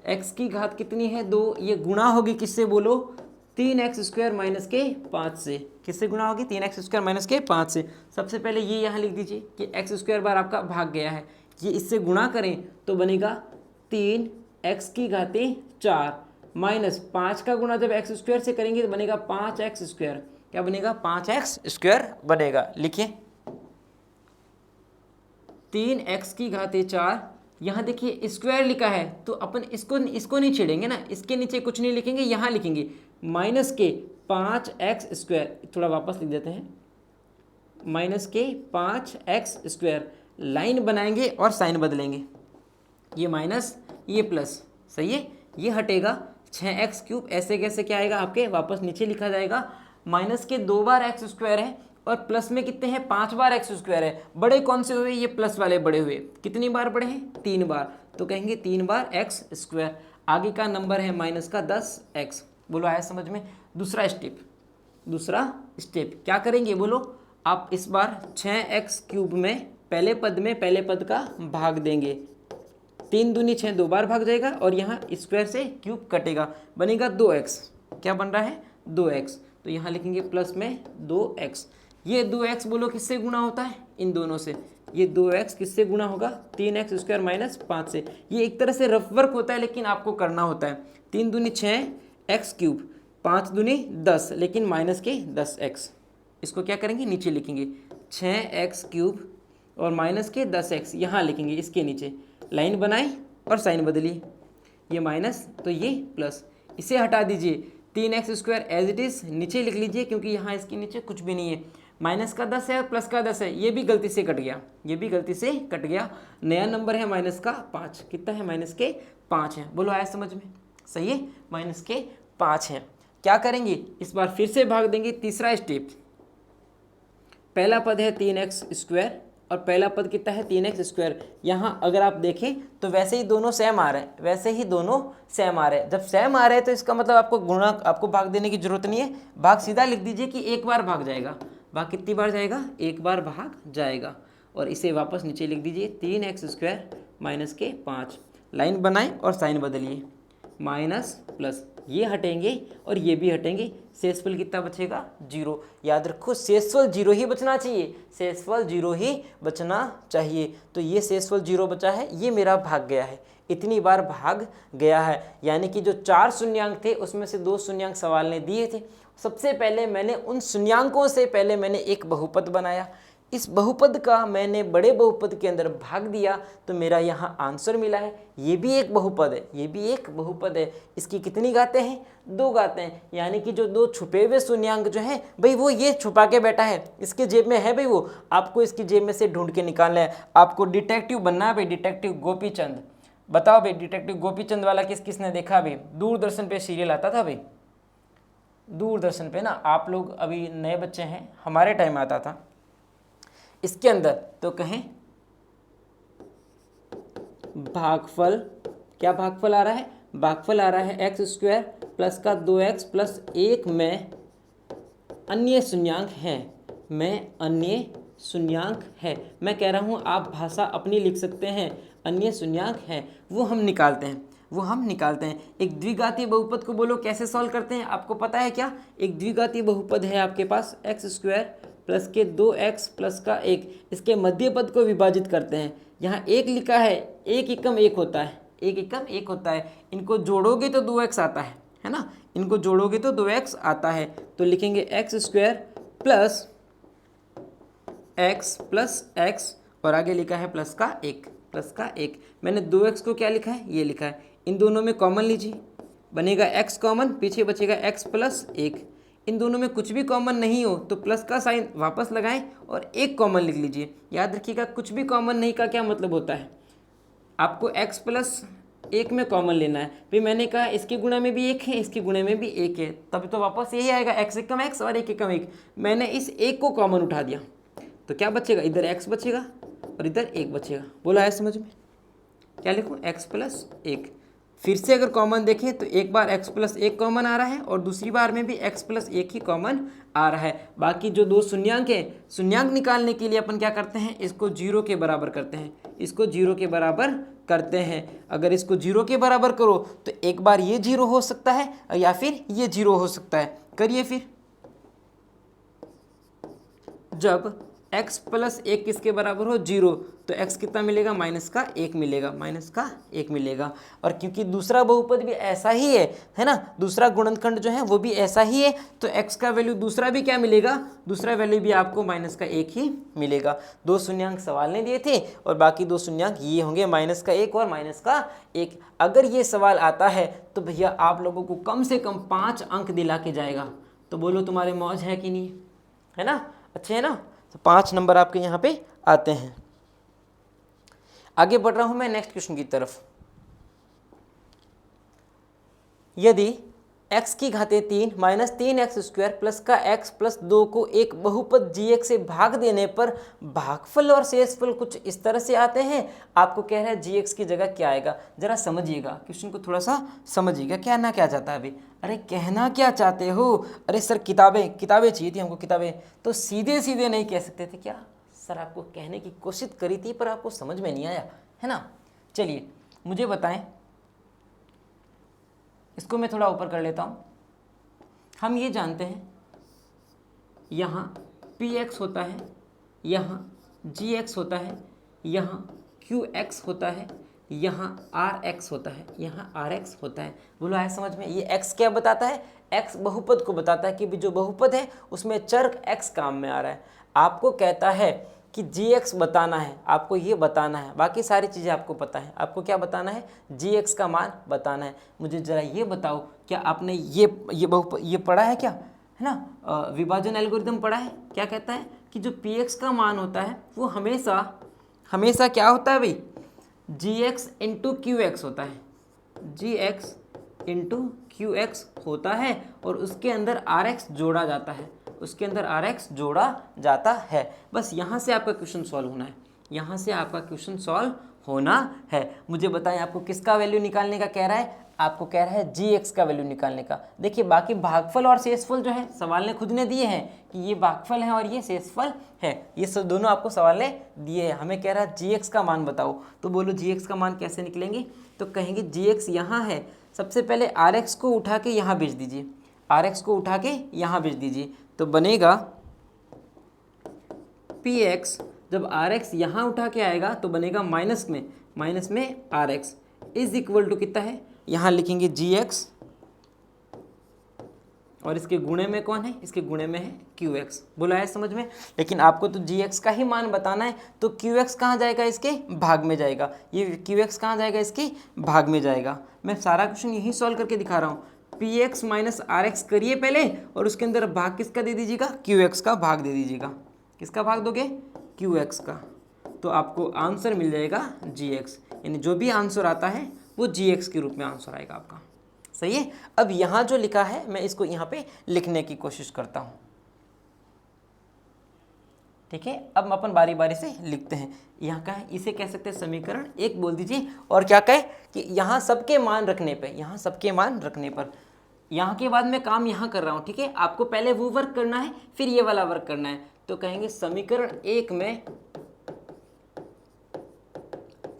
Speaker 1: x की घात कितनी है 2, ये गुणा होगी किससे बोलो, 3x² माइनस के 5 से। किससे गुणा होगी, 3x² माइनस के 5 से। सबसे पहले ये यहाँ लिख दीजिए कि x² बार आपका भाग गया है, ये इससे गुणा करें तो बनेगा 3x की घातें 4 माइनस 5 का गुणा जब x² से करेंगे तो बनेगा 5x²। क्या बनेगा, 5x² बनेगा। लिखिए 3x की घातें 4, यहाँ देखिए स्क्वायर लिखा है तो अपन इसको नहीं छेड़ेंगे ना, इसके नीचे कुछ नहीं लिखेंगे, यहाँ लिखेंगे माइनस के 5x²। थोड़ा वापस लिख देते हैं, माइनस के 5x²। लाइन बनाएंगे और साइन बदलेंगे, ये माइनस ये प्लस, सही है, ये हटेगा 6x³ ऐसे कैसे क्या आएगा आपके, वापस नीचे लिखा जाएगा। माइनस के 2 बार x² है और प्लस में कितने हैं 5 बार x² है। बड़े कौन से हुए, ये प्लस वाले बड़े हुए। कितनी बार बड़े हैं, 3 बार, तो कहेंगे 3 बार x²। आगे का नंबर है माइनस का 10x। बोलो आया समझ में। दूसरा स्टेप क्या करेंगे बोलो, आप इस बार 6x³ में पहले पद का भाग देंगे, 3 दूनी 6, 2 बार भाग जाएगा और यहाँ स्क्वायर से क्यूब कटेगा, बनेगा 2x। क्या बन रहा है 2x, तो यहाँ लिखेंगे प्लस में 2x। ये 2x बोलो किससे गुणा होता है, इन दोनों से। ये 2x किससे गुणा होगा, 3x² माइनस 5 से। ये एक तरह से रफ वर्क होता है लेकिन आपको करना होता है। 3 दूनी 6x³, 5 दूनी 10, लेकिन माइनस के 10x। इसको क्या करेंगे, नीचे लिखेंगे 6x³ और माइनस के 10x, यहाँ लिखेंगे इसके नीचे। लाइन बनाए और साइन बदलिए, ये माइनस तो ये प्लस, इसे हटा दीजिए। 3x² एज इट इज़ नीचे लिख लीजिए क्योंकि यहाँ इसके नीचे कुछ भी नहीं है। माइनस का 10 है और प्लस का 10 है, ये भी गलती से कट गया, ये भी गलती से कट गया। नया नंबर है माइनस का 5। कितना है, माइनस के 5 है। बोलो आया समझ में, सही है, माइनस के 5 है। क्या करेंगे, इस बार फिर से भाग देंगे। तीसरा स्टेप, पहला पद है 3x² और पहला पद कितना है 3x²। यहाँ अगर आप देखें तो वैसे ही दोनों सेम आ रहे हैं, वैसे ही दोनों सेम आ रहे हैं। जब सेम आ रहे हैं तो इसका मतलब आपको भाग देने की जरूरत नहीं है, भाग सीधा लिख दीजिए कि एक बार भाग जाएगा। भाग कितनी बार जाएगा, एक बार भाग जाएगा। और इसे वापस नीचे लिख दीजिए 3x² माइनस के 5। लाइन बनाएं और साइन बदलिए, माइनस प्लस, ये हटेंगे और ये भी हटेंगे। शेषफल कितना बचेगा, 0। याद रखो शेषफल 0 ही बचना चाहिए, शेषफल 0 ही बचना चाहिए। तो ये शेषफल 0 बचा है, ये मेरा भाग गया है, इतनी बार भाग गया है। यानी कि जो 4 शून्यांक थे उसमें से 2 शून्यांक सवाल ने दिए थे। सबसे पहले मैंने उन शून्यांकों से पहले मैंने एक बहुपद बनाया, इस बहुपद का मैंने बड़े बहुपद के अंदर भाग दिया तो मेरा यहाँ आंसर मिला है। ये भी एक बहुपद है, ये भी एक बहुपद है। इसकी कितनी घातें हैं, 2 घातें हैं। यानी कि जो 2 छुपे हुए शून्यांक जो हैं भाई, वो ये छुपा के बैठा है, इसके जेब में है भाई, वो आपको इसकी जेब में से ढूंढ के निकालना है। आपको डिटेक्टिव बनना है भाई, डिटेक्टिव गोपीचंद। बताओ भाई, डिटेक्टिव गोपीचंद वाला किसने देखा भाई, दूरदर्शन पे सीरियल आता था भाई, दूरदर्शन पे ना। आप लोग अभी नए बच्चे हैं, हमारे टाइम आता था। इसके अंदर तो कहें भागफल, क्या भागफल आ रहा है, भागफल आ रहा है x² प्लस का 2x प्लस 1 में अन्य शून्यांक हैं, में अन्य शून्यांक है। मैं कह रहा हूँ आप भाषा अपनी लिख सकते हैं, अन्य शून्यांक हैं, वो हम निकालते हैं। एक द्विघातीय बहुपद को बोलो कैसे सॉल्व करते हैं, आपको पता है क्या। एक द्विघातीय बहुपद है आपके पास, x² प्लस के 2x प्लस का 1, इसके मध्य पद को विभाजित करते हैं। यहाँ 1 लिखा है, 1 एकम 1 होता है, 1 एकम 1 होता है। इनको जोड़ोगे तो 2x आता है ना, इनको जोड़ोगे तो 2x आता है। तो लिखेंगे x² plus x plus x और आगे लिखा है प्लस का 1। मैंने 2x को क्या लिखा है, ये लिखा है। इन दोनों में कॉमन लीजिए, बनेगा x कॉमन, पीछे बचेगा x प्लस 1। इन दोनों में कुछ भी कॉमन नहीं हो तो प्लस का साइन वापस लगाएं और 1 कॉमन लिख लीजिए। याद रखिएगा कुछ भी कॉमन नहीं का क्या मतलब होता है, आपको x प्लस एक में कॉमन लेना है। भाई मैंने कहा इसके गुणा में भी एक है, इसके गुणे में भी एक है, तब तो वापस यही आएगा x एकम x और एक एकम एक। मैंने इस एक को कॉमन उठा दिया तो क्या बचेगा, इधर x बचेगा और इधर एक बचेगा। बोला है समझ में? क्या लिखूँ, x प्लस एक। फिर से अगर कॉमन देखें तो एक बार x प्लस एक कॉमन आ रहा है और दूसरी बार में भी x प्लस एक ही कॉमन आ रहा है। बाकी जो दो शून्यांक है, शून्यांक निकालने के लिए अपन क्या करते हैं, इसको जीरो के बराबर करते हैं, इसको जीरो के बराबर करते हैं। अगर इसको जीरो के बराबर करो तो एक बार ये जीरो हो सकता है या फिर ये जीरो हो सकता है। करिए फिर, जब x प्लस एक किसके बराबर हो, जीरो, तो x कितना मिलेगा, माइनस का एक मिलेगा, माइनस का एक मिलेगा। और क्योंकि दूसरा बहुपद भी ऐसा ही है ना, दूसरा गुणनखंड जो है वो भी ऐसा ही है, तो x का वैल्यू दूसरा भी क्या मिलेगा, दूसरा वैल्यू भी आपको माइनस का एक ही मिलेगा। दो शून्यांक सवाल ने दिए थे और बाकी दो शून्यांक ये होंगे, माइनस का एक और माइनस का एक। अगर ये सवाल आता है तो भैया आप लोगों को कम से कम 5 अंक दिला के जाएगा। तो बोलो तुम्हारे मौज है कि नहीं, है ना, अच्छे है ना। तो 5 नंबर आपके यहाँ पे आते हैं। आगे बढ़ रहा हूं मैं नेक्स्ट क्वेश्चन की तरफ। यदि x की घाते 3 माइनस 3x स्क्वायर प्लस का x प्लस 2 को एक बहुपद gx से भाग देने पर भागफल और शेषफल कुछ इस तरह से आते हैं। आपको कह रहा है gx की जगह क्या आएगा, जरा समझिएगा, क्वेश्चन को थोड़ा सा समझिएगा, कहना क्या चाहता है अभी। अरे कहना क्या चाहते हो, अरे सर किताबें चाहिए थी हमको, किताबें। तो सीधे सीधे नहीं कह सकते थे क्या सर, आपको कहने की कोशिश करी थी पर आपको समझ में नहीं आया, है ना। चलिए मुझे बताएं, इसको मैं थोड़ा ऊपर कर लेता हूँ। हम ये जानते हैं यहाँ px होता है, यहाँ gx होता है, यहाँ qx होता है, यहाँ rx होता है, यहाँ rx होता है। बोलो आया समझ में। ये x क्या बताता है, x बहुपद को बताता है कि भी जो बहुपद है उसमें चर x काम में आ रहा है। आपको कहता है कि gx बताना है, आपको ये बताना है, बाकी सारी चीज़ें आपको पता है। आपको क्या बताना है, gx का मान बताना है। मुझे ज़रा ये बताओ, क्या आपने ये पढ़ा है क्या, है ना, विभाजन एल्गोरिथम पढ़ा है। क्या कहता है कि जो px का मान होता है वो हमेशा क्या होता है भाई, gx इंटू qx होता है, gx इंटू qx होता है और उसके अंदर rx जोड़ा जाता है, उसके अंदर rx जोड़ा जाता है। बस यहाँ से आपका क्वेश्चन सॉल्व होना है, यहाँ से आपका क्वेश्चन सॉल्व होना है। मुझे बताएं आपको किसका वैल्यू निकालने का कह रहा है, आपको कह रहा है gx का वैल्यू निकालने का। देखिए बाकी भागफल और शेषफल जो है सवाल ने खुद ने दिए हैं कि ये भागफल है और ये शेषफल है, ये सब दोनों आपको सवाल ने दिए हैं। हमें कह रहा है gx का मान बताओ, तो बोलो gx का मान कैसे निकलेंगे। तो कहेंगे gx यहाँ है, सबसे पहले rx को उठा के यहाँ भेज दीजिए, rx को उठा के यहाँ भेज दीजिए, तो बनेगा px, जब rx यहाँ उठा के आएगा तो बनेगा माइनस में rx इज इक्वल टू कितना है, यहाँ लिखेंगे gx और इसके गुणे में कौन है, इसके गुणे में है qx। बोला है समझ में। लेकिन आपको तो gx का ही मान बताना है, तो qx कहाँ जाएगा, इसके भाग में जाएगा, ये qx कहाँ जाएगा, इसके भाग में जाएगा। मैं सारा क्वेश्चन यही सॉल्व करके दिखा रहा हूँ। px माइनस rx करिए पहले और उसके अंदर भाग किसका दे दीजिएगा, qx का भाग दे दीजिएगा। किसका भाग दोगे, qx का, तो आपको आंसर मिल जाएगा gx, यानी जो भी आंसर आता है वो gx के रूप में आंसर आएगा आपका। सही है। अब यहाँ जो लिखा है मैं इसको यहाँ पे लिखने की कोशिश करता हूँ, ठीक है। अब अपन बारी बारी से लिखते हैं। यहाँ का है, इसे कह सकते हैं समीकरण एक बोल दीजिए, और क्या कहे कि यहाँ सबके मान रखने पे, यहाँ सबके मान रखने पर, यहाँ के बाद मैं काम यहाँ कर रहा हूँ, ठीक है। आपको पहले वो वर्क करना है फिर ये वाला वर्क करना है। तो कहेंगे समीकरण एक में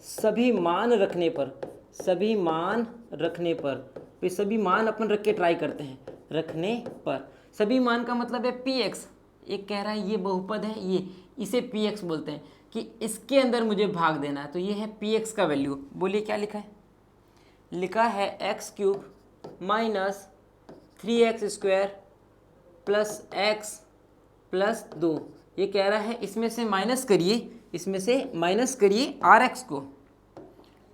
Speaker 1: सभी मान रखने पर, सभी मान रखने पर, तो सभी मान अपन रख के ट्राई करते हैं, रखने पर। सभी मान का मतलब है px, एक कह रहा है ये बहुपद है, ये इसे px बोलते हैं कि इसके अंदर मुझे भाग देना है, तो ये है px का वैल्यू। बोलिए क्या लिखा है, लिखा है x cube minus 3x square plus x plus 2। ये कह रहा है इसमें से माइनस करिए, इसमें से माइनस करिए rx को।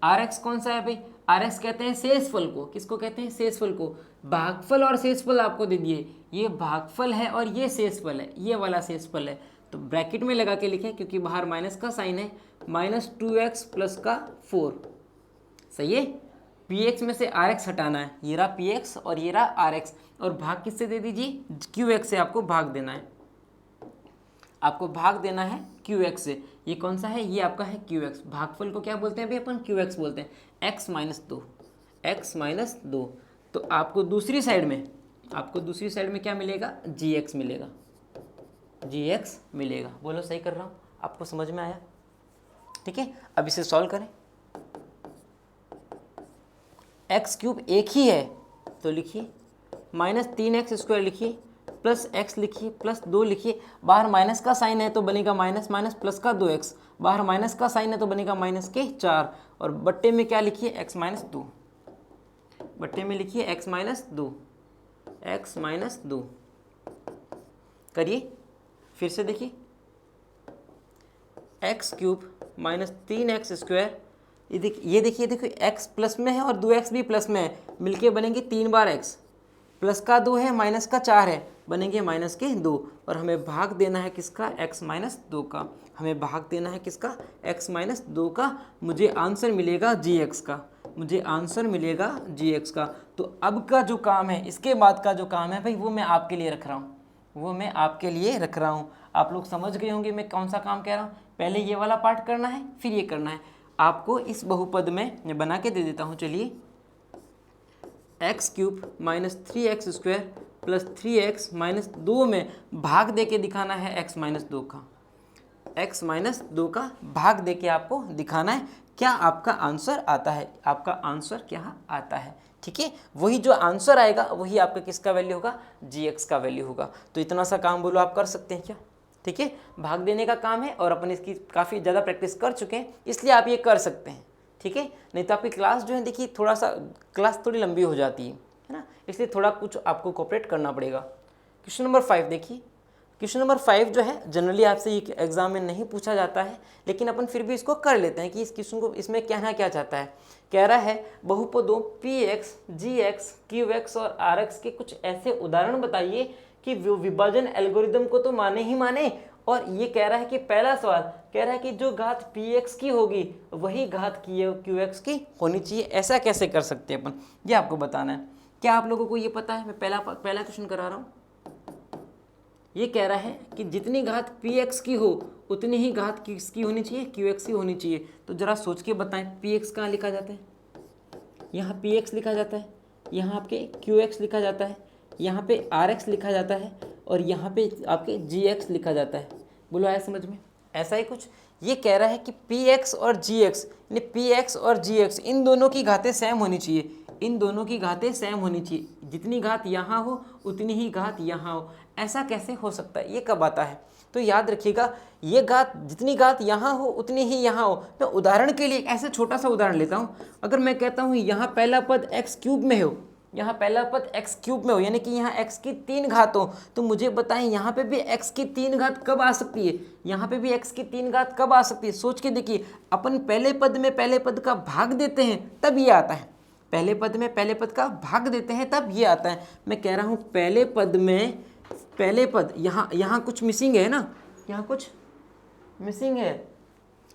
Speaker 1: rx कौन सा है भाई, rx कहते हैं शेषफल को। किसको कहते हैं, शेषफल को। भागफल और शेषफल आपको दे दिए, ये भागफल है और ये शेषफल है, ये वाला शेषफल है। तो ब्रैकेट में लगा के लिखें क्योंकि बाहर माइनस का साइन है, माइनस 2x प्लस का 4। सही है। पी एक्स में से आर एक्स हटाना है, ये रहा पी एक्स और ये रहा आर एक्स, और भाग किससे दे दीजिए, क्यू एक्स से आपको भाग देना है, आपको भाग देना है क्यू एक्स से। ये कौन सा है, ये आपका है क्यू एक्स। भागफल को क्या बोलते हैं अभी अपन, क्यू एक्स बोलते हैं, एक्स माइनस 2, एक्स माइनस 2। तो आपको दूसरी साइड में क्या मिलेगा, जी एक्स मिलेगा, जी एक्स मिलेगा। बोलो सही कर रहा हूँ, आपको समझ में आया? ठीक है, अब इसे सॉल्व करें। एक्स क्यूब एक ही है तो लिखिए, माइनस 3x² लिखिए, प्लस x लिखिए, प्लस 2 लिखिए। बाहर माइनस का साइन है तो बनेगा माइनस माइनस प्लस का 2x, बाहर माइनस का साइन है तो बनेगा माइनस के 4, और बट्टे में क्या लिखिए, x माइनस 2, बट्टे में लिखिए x माइनस 2, x माइनस 2। करिए फिर से, देखिए एक्स क्यूब माइनस 3x², ये देखिए x प्लस में है और 2x भी प्लस में है, मिलके बनेंगे 3 बार x, प्लस का 2 है माइनस का 4 है, बनेंगे माइनस के 2, और हमें भाग देना है किसका, x माइनस 2 का, हमें भाग देना है किसका, x माइनस 2 का। मुझे आंसर मिलेगा gx का, मुझे आंसर मिलेगा gx का। तो अब का जो काम है, इसके बाद का जो काम है भाई, वो मैं आपके लिए रख रहा हूँ, वो मैं आपके लिए रख रहा हूँ। आप लोग समझ गए होंगे मैं कौन सा काम कह रहा हूँ। पहले ये वाला पार्ट करना है, फिर ये करना है। आपको इस बहुपद में मैं बना के दे देता हूँ, चलिए, x cube minus 3x² plus 3x minus 2 में भाग दे के दिखाना है x माइनस 2 का, x माइनस 2 का भाग दे के आपको दिखाना है। क्या आपका आंसर आता है, आपका आंसर क्या आता है, ठीक है। वही जो आंसर आएगा वही आपका किसका वैल्यू होगा, gx का वैल्यू होगा। तो इतना सा काम बोलो आप कर सकते हैं क्या, ठीक है। भाग देने का काम है और अपन इसकी काफ़ी ज़्यादा प्रैक्टिस कर चुके हैं, इसलिए आप ये कर सकते हैं, ठीक है। नहीं तो आपकी क्लास जो है, देखिए थोड़ा सा क्लास थोड़ी लंबी हो जाती है ना, इसलिए थोड़ा कुछ आपको कोऑपरेट करना पड़ेगा। क्वेश्चन नंबर 5 देखिए। क्वेश्चन नंबर 5 जो है जनरली आपसे ये एग्जाम में नहीं पूछा जाता है, लेकिन अपन फिर भी इसको कर लेते हैं कि इस क्वेश्चन को, इसमें कहना क्या चाहता है। कह रहा है बहुपदों px, gx, qx और rx के कुछ ऐसे उदाहरण बताइए कि विभाजन एल्गोरिदम को तो माने ही माने, और ये कह रहा है कि पहला सवाल कह रहा है कि जो घात px की होगी वही घात qx की होनी चाहिए। ऐसा कैसे कर सकते हैं अपन, ये आपको बताना है। क्या आप लोगों को ये पता है, मैं पहला क्वेश्चन करा रहा हूँ। ये कह रहा है कि जितनी घात px की हो उतनी ही घात किसकी होनी चाहिए, qx की होनी चाहिए। तो जरा सोच के बताएं, px कहाँ लिखा जाता है, यहाँ px लिखा जाता है, यहाँ आपके qx लिखा जाता है, यहाँ पे rx लिखा जाता है, और यहाँ पे आपके gx लिखा जाता है। बोलो आया समझ में, ऐसा ही कुछ। ये कह रहा है कि px और gx, यानी px और gx इन दोनों की घातें सेम होनी चाहिए, इन दोनों की घातें सेम होनी चाहिए। जितनी घात यहाँ हो उतनी ही घात यहाँ हो। ऐसा कैसे हो सकता है, ये कब आता है? तो याद रखिएगा, ये घात, जितनी घात यहाँ हो उतनी ही यहाँ हो। मैं उदाहरण के लिए ऐसे छोटा सा उदाहरण लेता हूँ। अगर मैं कहता हूँ यहाँ पहला पद एक्स क्यूब में हो, यहाँ पहला पद एक्स क्यूब में हो, यानी कि यहाँ एक्स की 3 घात हो, तो मुझे बताएं यहाँ पे भी एक्स की 3 घात कब आ सकती है, यहाँ पे भी एक्स की 3 घात कब आ सकती है। सोच के देखिए, अपन पहले पद में पहले पद का भाग देते हैं तब ये आता है, पहले पद में पहले पद का भाग देते हैं तब ये आता है। मैं कह रहा हूँ पहले पद में पहले पद, यहाँ कुछ मिसिंग है ना, यहाँ कुछ मिसिंग है,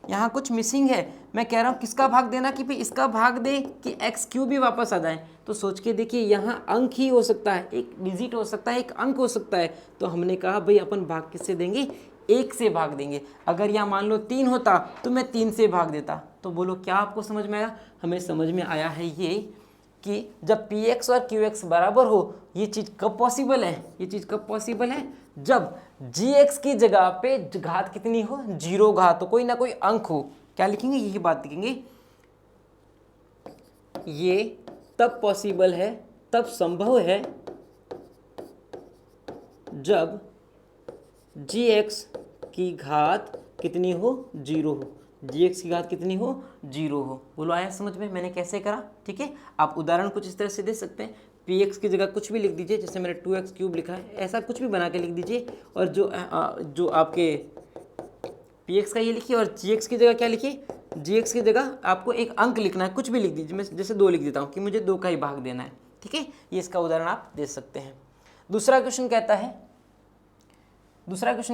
Speaker 1: यहाँ कुछ मिसिंग है। मैं कह रहा हूँ किसका भाग देना, कि भाई इसका भाग दे कि एक्स क्यूब भी वापस आ जाए। तो सोच के देखिए, यहाँ अंक ही हो सकता है, एक डिजिट हो सकता है, एक अंक हो सकता है। तो हमने कहा भाई अपन भाग किससे देंगे, 1 से भाग देंगे। अगर यहाँ मान लो 3 होता तो मैं 3 से भाग देता। तो बोलो क्या आपको समझ में आया? हमें समझ में आया है ये कि जब px और qx बराबर हो, ये चीज़ कब पॉसिबल है, ये चीज़ कब पॉसिबल है, जब gx की जगह पे घात कितनी हो, 0 घात हो, कोई ना कोई अंक हो। क्या लिखेंगे, यही बात लिखेंगे। ये तब पॉसिबल है, तब संभव है जब gx की घात कितनी हो, 0 हो, gx की घात कितनी हो, 0 हो। बोलो आया समझ में मैंने कैसे करा? ठीक है, आप उदाहरण कुछ इस तरह से दे सकते हैं। px की जगह कुछ भी लिख दीजिए, जैसे मैंने 2x क्यूब लिखा है, ऐसा कुछ भी बना के लिख दीजिए। और जो आपके px का ये लिखिए, और gx की जगह क्या लिखिए, gx की जगह आपको एक अंक लिखना है, कुछ भी लिख दीजिए। मैं जैसे 2 लिख देता हूँ कि मुझे 2 का ही भाग देना है। ठीक है, ये इसका उदाहरण आप दे सकते हैं। दूसरा क्वेश्चन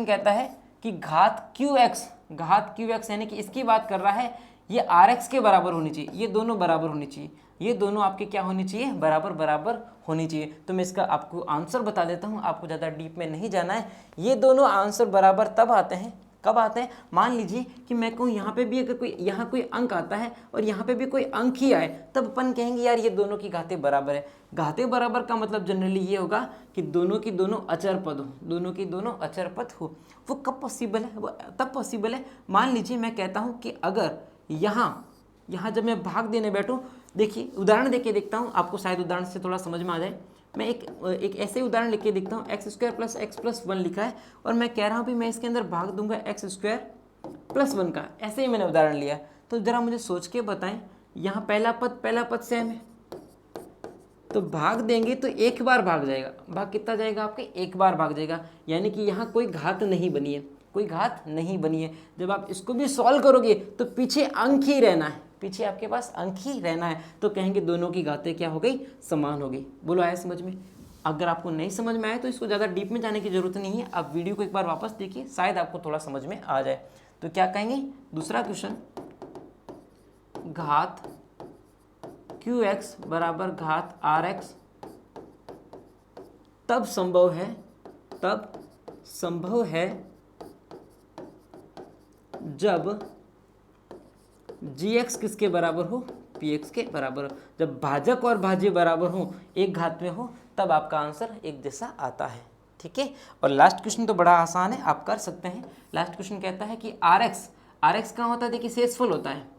Speaker 1: कहता है कि घात qx यानी कि इसकी बात कर रहा है ये आर एक्स के बराबर होनी चाहिए, ये दोनों बराबर होनी चाहिए, ये दोनों आपके क्या होनी चाहिए, बराबर बराबर होनी चाहिए। तो मैं इसका आपको आंसर बता देता हूँ, आपको ज़्यादा डीप में नहीं जाना है। ये दोनों आंसर बराबर तब आते हैं, कब आते हैं, मान लीजिए कि मैं कहूँ यहाँ पे भी अगर कोई यहाँ कोई अंक आता है और यहाँ पे भी कोई अंक ही आए, तब अपन कहेंगे यार ये दोनों की घातें बराबर है। घातें बराबर का मतलब जनरली ये होगा कि दोनों की दोनों अचर पद हो, दोनों की दोनों अचर पद हो। वो कब पॉसिबल है, वो तब पॉसिबल है, मान लीजिए मैं कहता हूँ कि अगर यहाँ जब मैं भाग देने बैठूँ, देखिए उदाहरण देके देखता हूँ, आपको शायद उदाहरण से थोड़ा समझ में आ जाए। मैं एक ऐसे उदाहरण लिख के देखता हूँ, x square plus x plus 1 लिखा है और मैं कह रहा हूँ भी मैं इसके अंदर भाग दूंगा एक्स स्क्वायर प्लस 1 का। ऐसे ही मैंने उदाहरण लिया। तो जरा मुझे सोच के बताएं, यहाँ पहला पद सेम है, तो भाग देंगे तो एक बार भाग जाएगा। भाग कितना जाएगा आपके, एक बार भाग जाएगा, यानी कि यहाँ कोई घात नहीं बनी है, कोई घात नहीं बनी है। जब आप इसको भी सॉल्व करोगे तो पीछे अंक ही रहना है, पीछे आपके पास अंक ही रहना है, तो कहेंगे दोनों की घातें क्या हो गई, समान हो गई। बोलो आया समझ में? अगर आपको नहीं समझ में आए तो इसको ज़्यादा डीप में जाने की जरूरत नहीं है, आप वीडियो को एक बार वापस देखिए, शायद आपको थोड़ा समझ में आ जाए। तो क्या कहेंगे, दूसरा क्वेश्चन, घात क्यू एक्स बराबर घात आर एक्स तब संभव है जब जी एक्स किसके बराबर हो, पी एक्स के बराबर हो। जब भाजक और भाज्य बराबर हो, एक घात में हो, तब आपका आंसर एक जैसा आता है। ठीक है। और लास्ट क्वेश्चन तो बड़ा आसान है, आप कर सकते हैं। लास्ट क्वेश्चन कहता है कि आर एक्स कहाँ होता है, देखिए शेषफल होता है।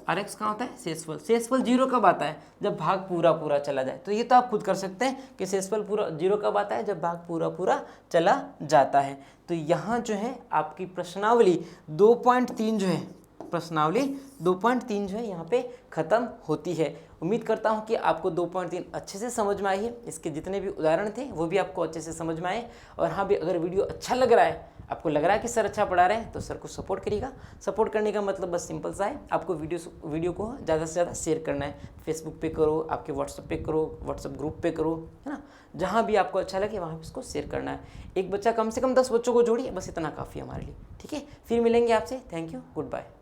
Speaker 1: आर एक्स कहाँ होता है, शेषफल। शेषफल जीरो कब आता है, जब भाग पूरा चला जाए। तो ये तो आप खुद कर सकते हैं कि शेषफल पूरा जीरो कब आता है, जब भाग पूरा चला जाता है। तो यहाँ जो है आपकी प्रश्नावली 2.3 जो है, प्रश्नावली 2.3 जो है यहाँ पे ख़त्म होती है। उम्मीद करता हूँ कि आपको 2.3 अच्छे से समझ में आई है, इसके जितने भी उदाहरण थे वो भी आपको अच्छे से समझ में आए। और हाँ भी, अगर वीडियो अच्छा लग रहा है, आपको लग रहा है कि सर अच्छा पढ़ा रहे हैं, तो सर को सपोर्ट करिएगा। सपोर्ट करने का मतलब बस सिंपल सा है, आपको वीडियो को ज़्यादा से ज़्यादा शेयर करना है। फेसबुक पे करो, आपके व्हाट्सएप पे करो, व्हाट्सएप ग्रुप पे करो, है ना, जहाँ भी आपको अच्छा लगे वहाँ पे इसको शेयर करना है। एक बच्चा कम से कम 10 बच्चों को जोड़िए, बस इतना काफ़ी है हमारे लिए। ठीक है, फिर मिलेंगे आपसे। Thank you, good bye.